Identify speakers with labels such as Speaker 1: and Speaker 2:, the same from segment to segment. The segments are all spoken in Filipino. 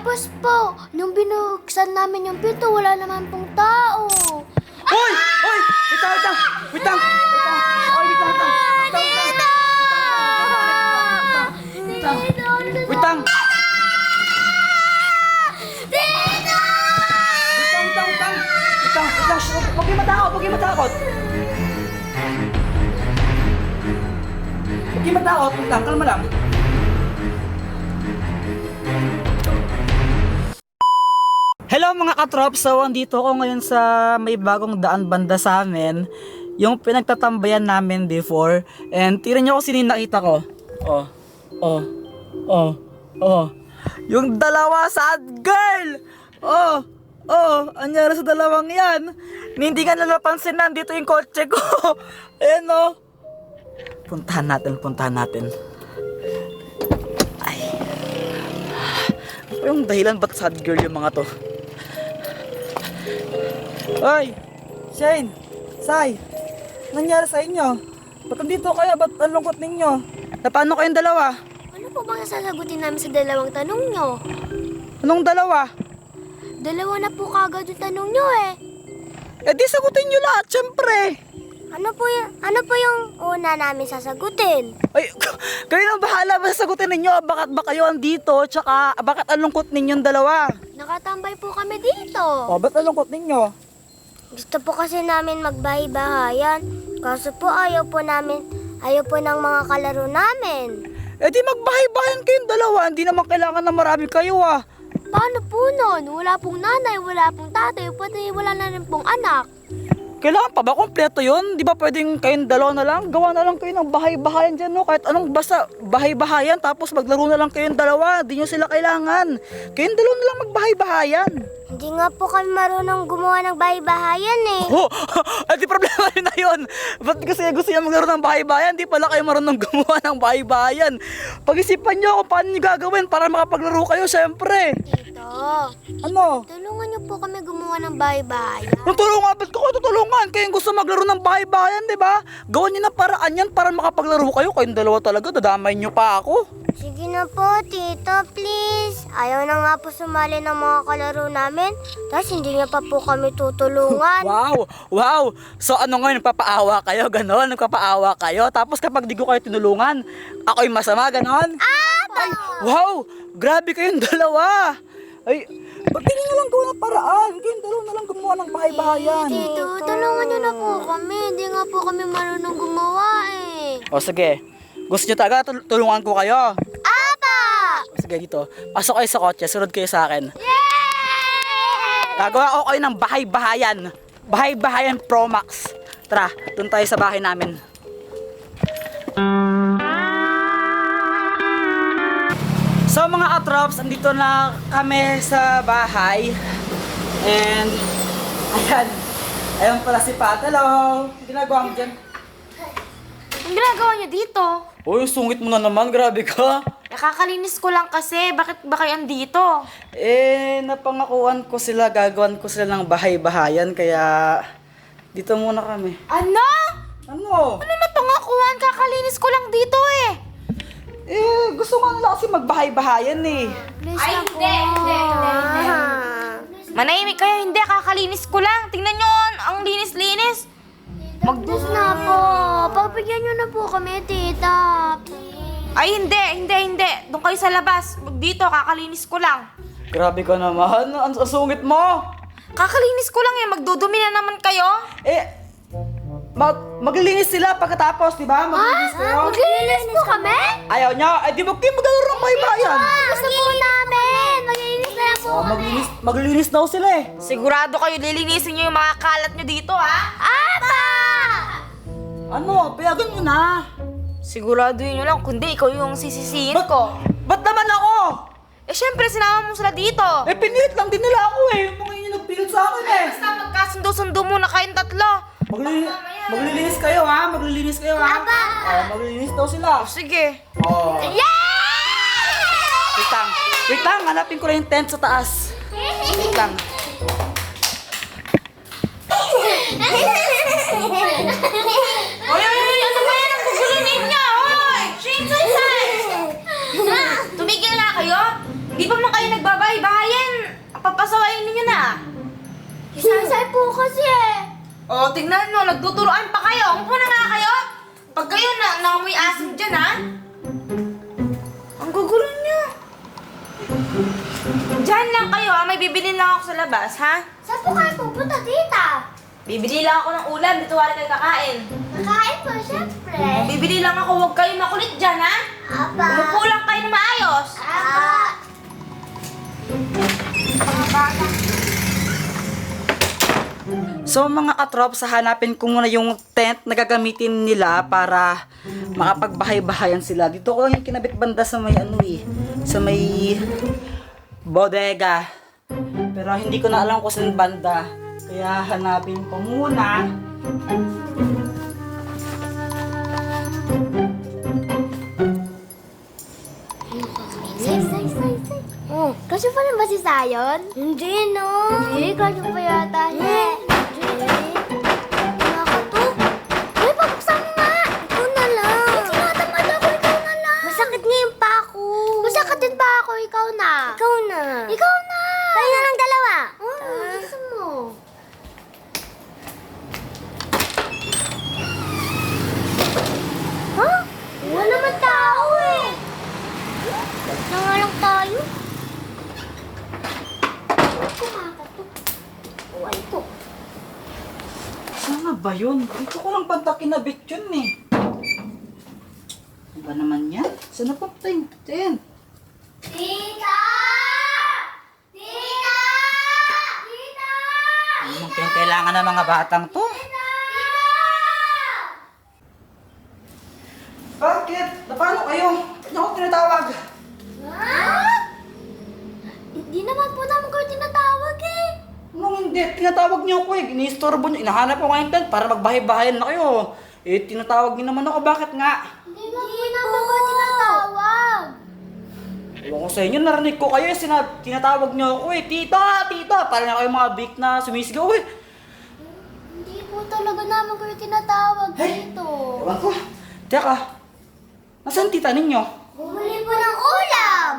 Speaker 1: Tapos po, nung binuksan namin yung pinto, wala naman pong tao.
Speaker 2: Hoy! Hoy! Wait lang! Wait lang! Oy, wait lang! Wait lang! Huwag kayo matakot! Huwag kayo matakot! Huwag kayo matakot! Wait lang, kalma lang. Hello mga katrop! So, andito ako ngayon sa may bagong daan banda sa amin. Yung pinagtatambayan namin before. And tinan nyo kung sino yung nakita ko. Yung dalawa sad girl! Anyari sa dalawang yan. Hindi ka nalapansin na dito yung kotse ko. Ayan o. Puntahan natin. Ay. Ano yung dahilan ba't sad girl yung mga to? Hoy! Shane! Sai! Nangyari sa inyo? Ba't nandito kayo? Ba't ang lungkot ninyo? Paano kayong dalawa?
Speaker 1: Ano po bang sasagutin namin sa dalawang tanong nyo?
Speaker 2: Anong dalawa?
Speaker 1: Dalawa na po kagad yung tanong nyo eh.
Speaker 2: Eh di sagutin nyo lahat, syempre!
Speaker 1: Ano po yung una namin sasagutin?
Speaker 2: Ay, kayo nang bahala ba sagutin ninyo? Bakit ba kayo andito? Tsaka, bakit ang lungkot ninyong dalawa?
Speaker 1: Nakatambay po kami dito.
Speaker 2: Ba't ang lungkot ninyo?
Speaker 1: Gusto po kasi namin magbahay-bahayan. Kaso po ayaw po ng mga kalaro namin.
Speaker 2: Eh di magbahay-bayan kayong dalawa. Hindi naman kailangan na marami kayo ah.
Speaker 1: Paano po nun? Wala pong nanay, wala pong tatay, pati wala na rin pong anak.
Speaker 2: Kailangan pa ba kompleto yun? Di ba pwedeng kayong dalawa na lang? Gawa na lang kayo ng bahay-bahayan dyan, no? Kahit anong basta bahay-bahayan, tapos maglaro na lang kayong dalawa. Di nyo sila kailangan. Kayong dalawa na lang magbahay-bahayan.
Speaker 1: Hindi nga po kami marunong gumawa ng bahay-bahayan eh.
Speaker 2: Ay di problema rin na yun. Ba't kasi gusto nyo maglaro ng bahay-bahayan? Di pala kayo marunong gumawa ng bahay-bahayan. Pag-isipan nyo kung paano nyo gagawin para makapaglaro kayo, syempre.
Speaker 1: Tito,
Speaker 2: Ano?
Speaker 1: tulungan niyo po kami gumawa ng bahay-bahayan.
Speaker 2: Tulungan, ba't ko kayo tutulungan? Kayong gusto maglaro ng bahay-bahayan, di ba? Gawin nyo ng paraan yan para makapaglaro kayo. Kayong dalawa talaga, dadamay nyo pa ako.
Speaker 1: Sige na po, Tito, please. Ayaw na nga po sumali ng mga kalaro namin. Tapos hindi niya pa po kami tutulungan.
Speaker 2: Wow! So ano ngayon, nagpapaawa kayo, ganon? Nagpapaawa kayo? Tapos kapag di ko kayo tinulungan, ako'y masama, ganon? Ay, wow! Grabe kayong dalawa! Ay, ba't hindi nyo lang gawa ng paraan? Kayong dalawa na lang gumawa ng bahay-bahayan.
Speaker 1: Tito, tulungan niyo na po kami. Hindi nga po kami marunong gumawa eh.
Speaker 2: O sige, gusto nyo talaga tulungan ko kayo?
Speaker 1: Apa!
Speaker 2: O sige, dito. Pasok kayo sa kotse, sunod kayo sa akin.
Speaker 1: Yay!
Speaker 2: Gagawa ko kayo ng bahay-bahayan. Bahay-bahayan Pro Max. Tara, dun tayo sa bahay namin. So mga katrops, andito na kami sa bahay. And, ayan pala si Pat. Hello! Ang ginagawa mo dyan?
Speaker 3: Ang ginagawa niyo dito?
Speaker 2: Uy, sungit mo na naman. Grabe ka.
Speaker 3: Nakakalinis ko lang kasi. Bakit ba kayo andito?
Speaker 2: Napangakuan ko sila. Gagawan ko sila ng bahay-bahayan. Kaya, dito muna kami.
Speaker 3: Ano?
Speaker 2: Ano?
Speaker 3: Ano na pangakuan? Kakalinis ko lang dito eh.
Speaker 2: Gusto nga nila kasi magbahay-bahayan eh.
Speaker 1: Please
Speaker 3: Ay,
Speaker 1: na
Speaker 3: hindi. Manahimik kayo. Hindi, kakalinis ko lang. Tingnan nyo, ang linis-linis.
Speaker 1: Please na po. Pagbigyan niyo na po kami, tita. Please.
Speaker 3: Ay, hindi. Doon kayo sa labas. Wag dito, kakalinis ko lang.
Speaker 2: Grabe ka naman. Ang sungit mo.
Speaker 3: Kakalinis ko lang eh. Magdudumi na naman kayo.
Speaker 2: Maglilinis sila pagkatapos, di ba? Maglilinis kayo.
Speaker 1: Maglilinis po kami?
Speaker 2: Ayaw niya. Di ba kayo maglalaro ng bahay-bahayan?
Speaker 1: Gusto po namin. Maglilinis na po kami.
Speaker 2: Maglilinis daw sila eh.
Speaker 3: Sigurado kayo lilinisin nyo yung mga kalat nyo dito, ha?
Speaker 1: Apa!
Speaker 2: Ano? Payagan nyo na.
Speaker 3: Siguraduhin nyo lang. Kundi ikaw yung sisisihin ko.
Speaker 2: Ba't naman ako?
Speaker 3: Syempre, sinama mo sila dito.
Speaker 2: Pinilit lang din nila ako eh. Mga inyo nagpilit sa akin eh.
Speaker 3: Basta magkasundo-sundo muna kayong tatlo.
Speaker 2: Maglilinis kayo ha? Maglilinis kayo ha?
Speaker 1: Aba!
Speaker 2: Maglilinis daw sila.
Speaker 3: Sige.
Speaker 2: Wait lang, hanapin ko lang yung tent sa taas. Wait lang.
Speaker 3: Hoy! Ano ba yan ang gugulo ninyo? Hoy! Change size! Tumigil na kayo? Di pa man kayo nagbabahay-bahayan. Papasawain ninyo na.
Speaker 1: Isay po kasi eh.
Speaker 3: O, tignan nyo, nagtuturoan pa kayo. Umupo na nga kayo. Pag kayo nangamoy asim dyan, ha? Ang gugulo nyo. Diyan lang kayo, ha? May bibili lang ako sa labas, ha?
Speaker 1: Saan po kayo pupunta, tita?
Speaker 3: Bibili lang ako ng ulam. Dito wala kayo kakain.
Speaker 1: Nakain po, syempre.
Speaker 3: Bibili lang ako. Huwag kayo makulit dyan, ha?
Speaker 1: Apa.
Speaker 3: Umupo lang kayo na maayos.
Speaker 1: Apa. Mga bata.
Speaker 2: So mga katrops, hanapin ko muna yung tent na gagamitin nila para makapagbahay-bahayan sila. Dito ko yung kinabit banda sa may sa may bodega. Pero hindi ko na alam kung saan banda. Kaya hanapin ko muna.
Speaker 1: Say. Kasi pa rin ba si Sayon? Hindi, no. Hindi, kasi pa yata siya. Hindi. Wala ka to. Uy, pabuksan mo nga. Ikaw na lang. Tinatamad ako, ikaw na lang. Masakit nga yung pa ako. Masakit din pa ako, ikaw na. Ikaw na. Ikaw na. Tayo na lang dalawa. Gusto mo. Ha? Wala naman tao eh. Na nga lang tayo. Kumakatok. Uwan ko.
Speaker 2: Saan nga ba yun? Dito ko lang banda kinabit yun eh. Ano ba naman yan? Saan na pa yung tent?
Speaker 1: Tita! Tita! Tita!
Speaker 2: Ano kayang kailangan ng mga batang to? Bakit? Paano kayo? Ano ako tinatawag?
Speaker 1: Ha? Hindi naman po namin kayo tinatawag eh.
Speaker 2: Anong hindi? Tinatawag niyo ako eh. Iniistorbo niyo. Inahanap ko ngayon tent para magbahay-bahayan na kayo. Eh, tinatawag niyo naman ako. Bakit nga?
Speaker 1: Hindi naman kayo tinatawag.
Speaker 2: Ewan ko sa inyo, narinig ko kayo. Tinatawag niyo ako eh. Tita! Tita! Para na kayo mga big na sumisigaw eh.
Speaker 1: Hindi po talaga namin kayo tinatawag
Speaker 2: Hey!
Speaker 1: dito.
Speaker 2: Ewan ko. Teka. Nasaan tita ninyo?
Speaker 1: Bumili po ng ulam.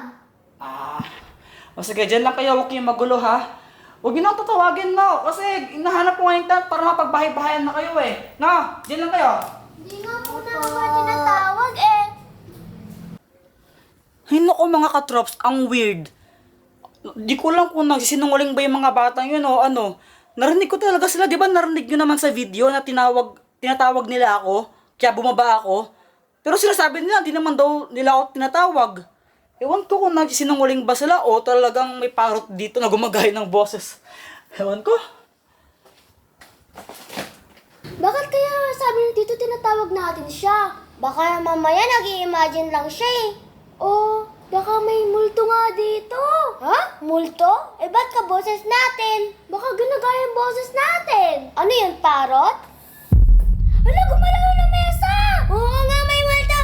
Speaker 2: O sige, dyan lang kayo. Huwag kayong magulo ha. Huwag niyo na ako tatawagin no. Kasi hinahanap ko ngayon tent para mapagbahay-bahayan na kayo eh. No, dyan lang kayo.
Speaker 1: Hindi nga po namin kayo tinatawag eh.
Speaker 2: Ay naku mga katrops, ang weird. Di ko lang kung nagsisinungaling ba yung mga batang yun o ano. Narinig ko talaga sila, di ba narinig nyo naman sa video na tinatawag nila ako, kaya bumaba ako. Pero sila sabi nila, di naman daw nila ako tinatawag. Ewan ko kung nagsisinungaling ba sila o talagang may parot dito na gumagay ng boses. Ewan ko.
Speaker 1: Bakit kaya sabi ng tito tinatawag natin siya? Baka mamaya nag-i-imagine lang siya eh. Oh, baka may multo nga dito. Ha? Multo? Eh ba't ka boses natin? Baka ginagaya yung boses natin. Ano yun, parot? Hala, gumalaw na mesa! Oo nga, may multo!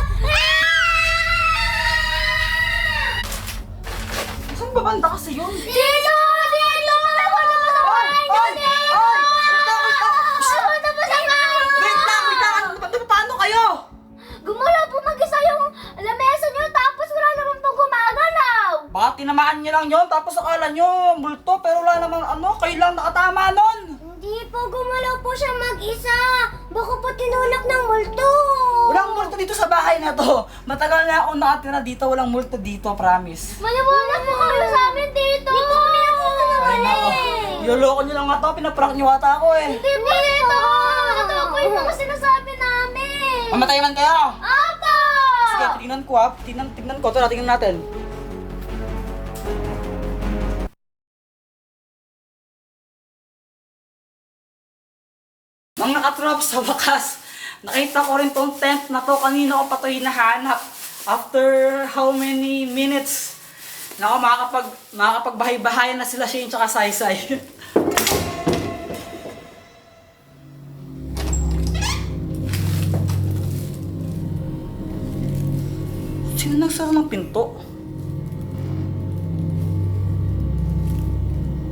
Speaker 2: Saan ba banda kasi yun?
Speaker 1: Dito! Dito! Malawal na sa bahay nyo! Dito! Malawal na sa bahay nyo!
Speaker 2: Wait lang! Paano kayo?
Speaker 1: Gumalaw po mag-isa yung lamesa nyo tapos wala naman pong gumagalaw!
Speaker 2: Baka tinamaan nyo lang yun, tapos akala nyo multo, pero wala namang kayo lang nakatama nun.
Speaker 1: Hindi po, gumalaw po siya mag-isa. Baka po tinulak ng multo.
Speaker 2: Walang multo dito sa bahay na to. Matagal na ako nakatira dito, walang multo dito, promise.
Speaker 1: Maniwala po kayo sa amin dito. Hindi po kami
Speaker 2: Ay,
Speaker 1: nagsasangaling.
Speaker 2: Yoloko nyo lang nga to, pinaprank nyo ata ako eh.
Speaker 1: Hindi po dito. Ito po yung mga sinasabi namin.
Speaker 2: Mamatay man kayo.
Speaker 1: Apa!
Speaker 2: Sige, tingnan ko ha. Tingnan ko. Tara, tingnan natin. Mga katrops, sa wakas, nakita ko rin tong tent na to. Kanina ko pa ito hinahanap. After how many minutes? Nako, makakapagbahay-bahayan na sila Shane tsaka Saysay. Sino nagsara ng pinto?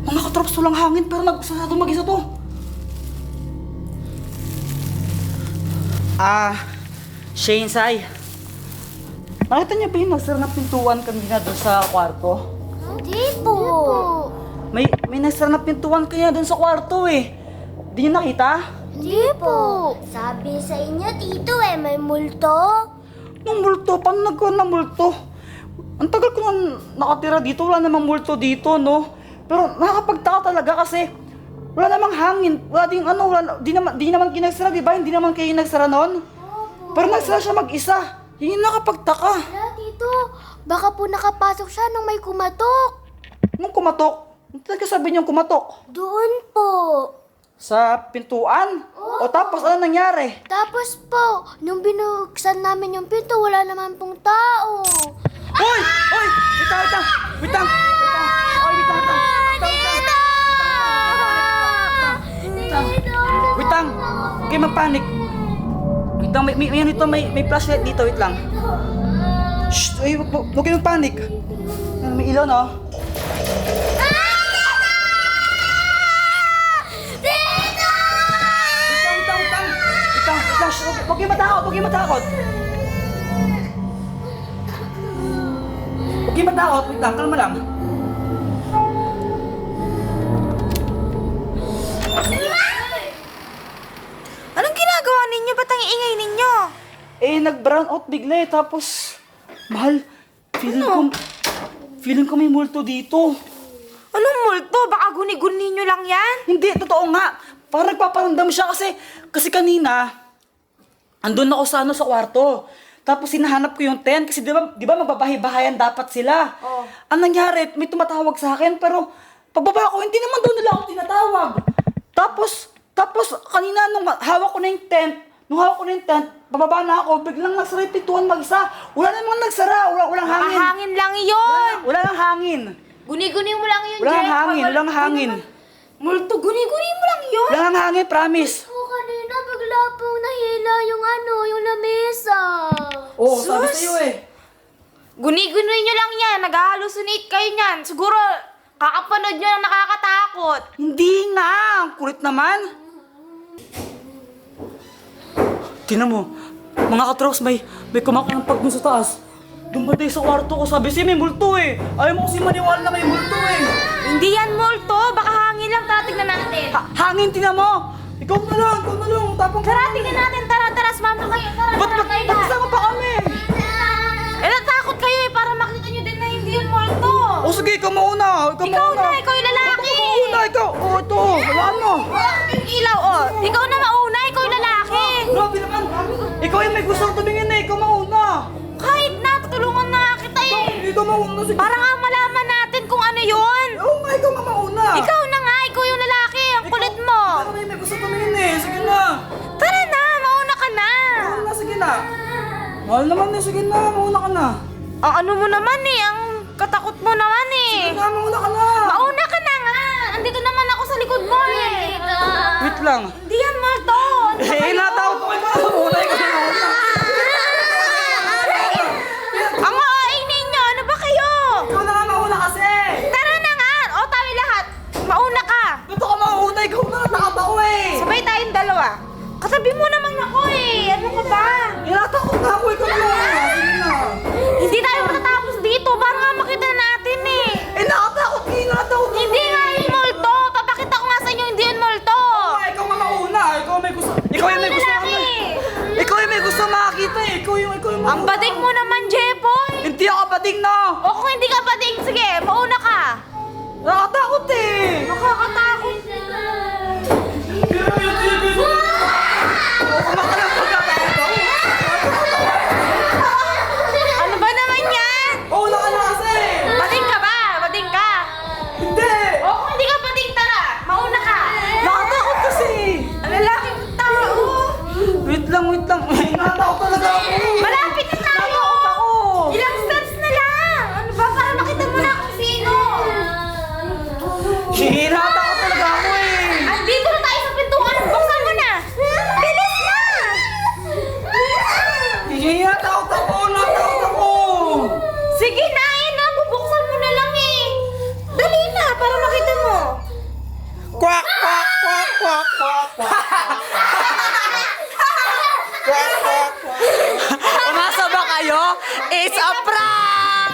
Speaker 2: Mga katrops, walang hangin pero nagsasado mag-isa to. Shane, Sai. Nakita niyo ba yung nagsara ng pintuan kanina doon sa kwarto?
Speaker 1: Huh? Hindi po.
Speaker 2: May nasara na pintuan kaya doon sa kwarto eh. Di niyo nakita?
Speaker 1: Hindi po. Sabi sa inyo, tito may multo.
Speaker 2: Nung multo? Paano nagkaroon ng multo? Ang tagal ko na nakatira dito, wala namang multo dito, no? Pero nakakapagtaka talaga kasi wala namang hangin. Wala ding di naman kinagsara, di ba? Hindi naman kayo nagsara noon. Pero nagsara siya mag-isa. Yun yung nakapagtaka.
Speaker 1: Wala, tito. Baka po nakapasok siya nung may kumatok.
Speaker 2: Nung kumatok? Ano talaga sabi niyong kumatok?
Speaker 1: Doon po.
Speaker 2: Sa pintuan? O tapos ano nangyari?
Speaker 1: Tapos po, nung binuksan namin yung pinto, wala naman pong tao.
Speaker 2: Hoy! Hoy! Wait lang! Wait lang! Oy, wait lang! Wait lang! Huwag kayo magpanik. Wait lang, may flashlight dito, wait lang. Shh! Ay, huwag kayo magpanik. May ilaw, no? Huwag kayo matakot, huwag kayo matakot. Huwag kayo matakot, wait lang, kalma lang.
Speaker 3: Anong ginagawa ninyo? Ba't ang ingay ninyo?
Speaker 2: Eh, nag-brown out bigla eh, tapos... Mahal, feeling ko may multo dito.
Speaker 3: Anong multo? Baka guni-guni nyo lang yan?
Speaker 2: Hindi, totoo nga. Parang nagpaparamdam siya kasi kanina, andun ako sa kwarto. Tapos hinahanap ko yung tent kasi di ba magbabahay-bahayan dapat sila.
Speaker 3: Oh.
Speaker 2: Ang nangyari, may tumatawag sa akin pero pagbaba ko, hindi naman doon nila ako tinatawag. Tapos kanina nung hawak ko na yung tent, bababa na ako, biglang nagsara yung pintuan mag-isa. Wala namang nagsara, walang hangin.
Speaker 3: Hangin lang yun!
Speaker 2: Wala lang hangin.
Speaker 3: Guni-guni mo lang yun,
Speaker 2: Walang hangin.
Speaker 3: Multo, guni-guni mo lang yun!
Speaker 2: Walang hangin, promise.
Speaker 1: Po, kanina bigla pong nahila yung lamesa.
Speaker 2: Oo, sabi
Speaker 3: Sus!
Speaker 2: sa'yo eh.
Speaker 3: Guni-guni nyo lang yan, nag-hallucinate kayo niyan. Siguro, kakapanood nyo na nakakatakot.
Speaker 2: Hindi nga, ang kulit naman. Tingnan mo, mga katrops, may kumakampag dun sa taas. Doon ba tayo sa kwarto ko? Sabi siya may multo eh. Ayaw mo kasi maniwala na may multo eh.
Speaker 3: Hindi yan multo, baka hangin lang. Tara, tignan natin.
Speaker 2: Hangin, tingnan mo. Ikaw na lang. Tapang ka.
Speaker 3: Tara, tignan natin. Tara, sumama kayo.
Speaker 2: Ba't kasama pa kami?
Speaker 3: Eh, natakot kayo eh, para makita nyo din na hindi yun multo.
Speaker 2: O sige, ikaw mauna.
Speaker 3: Ikaw yung lalaki.
Speaker 2: Ikaw. O, ito. Walaan mo.
Speaker 3: Yung ilaw, oh. Ikaw na mauna, ikaw yung lalaki.
Speaker 2: Grabe naman. Ikaw yung may gustong tumingin eh. Ikaw mauna.
Speaker 3: Kahit na, tutulungan na kita eh.
Speaker 2: Ikaw mauna. Sige.
Speaker 3: Para nga malaman natin kung ano yun.
Speaker 2: Oo nga, ikaw nga mauna.
Speaker 3: Ikaw na nga, ikaw yung lalaki. Ang kulit mo.
Speaker 2: Ikaw may gustong tumingin eh. Sige na.
Speaker 3: Tara na, mauna ka na.
Speaker 2: Mauna, sige na. Mahal naman eh. Sige na. Mauna ka na.
Speaker 3: Ang ano mo naman eh, ang katakot mo naman eh.
Speaker 2: Sige na, mauna ka na.
Speaker 3: Mauna ka na nga. Andito naman ako sa likod mo eh.
Speaker 2: Wait lang.
Speaker 3: Hindi yan multo.
Speaker 2: Natakot ko kayo. Mauna, ikaw na mauna.
Speaker 3: Ang OA ninyo, ano ba kayo?
Speaker 2: Ikaw na nga mauna kasi.
Speaker 3: Tara na nga. O, tayo lahat. Mauna ka.
Speaker 2: Ba't ako mauna? Ikaw na natakot ako eh.
Speaker 3: Sabay tayong dalawa. Katabi mo naman ako eh. Ano ka ba?
Speaker 2: Natakot na ako. Ikaw na mauna. Sige na.
Speaker 3: Hindi tayo matatapos dito. Para nga makita natin eh.
Speaker 2: Nakatakot kayo. Natakot ako.
Speaker 3: Hindi nga yung multo. Papakita ko nga sa inyo hindi yun multo.
Speaker 2: Ikaw nga mauna. Ikaw may gusto. Ikaw yung may gusto.
Speaker 3: lalaki.
Speaker 2: Ikaw yung may gusto makakita eh. Ikaw yung mauna.
Speaker 3: Ang bading mo naman, Jepoy.
Speaker 2: Hindi ako bading na.
Speaker 3: O kung hindi ka bading, sige, mauna ka.
Speaker 2: Nakatakot eh.
Speaker 3: Nakakatakot. Ano ba naman yan?
Speaker 2: Mauna ka na kasi.
Speaker 3: Bading ka ba? Bading ka?
Speaker 2: Hindi.
Speaker 3: O kung hindi ka bading, tara. Mauna ka.
Speaker 2: Nakatakot kasi.
Speaker 3: Ang lalaking tao.
Speaker 2: Wait lang. Nakatakot talaga ako.
Speaker 3: Malapit na tayo.
Speaker 2: Nakatakot ako.
Speaker 3: Ilang steps na lang. Ano ba? Para makita mo na kung sino.
Speaker 2: Sige, nakatakot talaga ako eh.
Speaker 3: Andito na tayo sa pintuan. Buksan mo na. Bilis na.
Speaker 2: Sige, nakatakot ako.
Speaker 3: Sige na, na. Bubuksan mo na lang eh. Dali na, para makita mo.
Speaker 2: Kwak. Umasa ba kayo? It's a prank!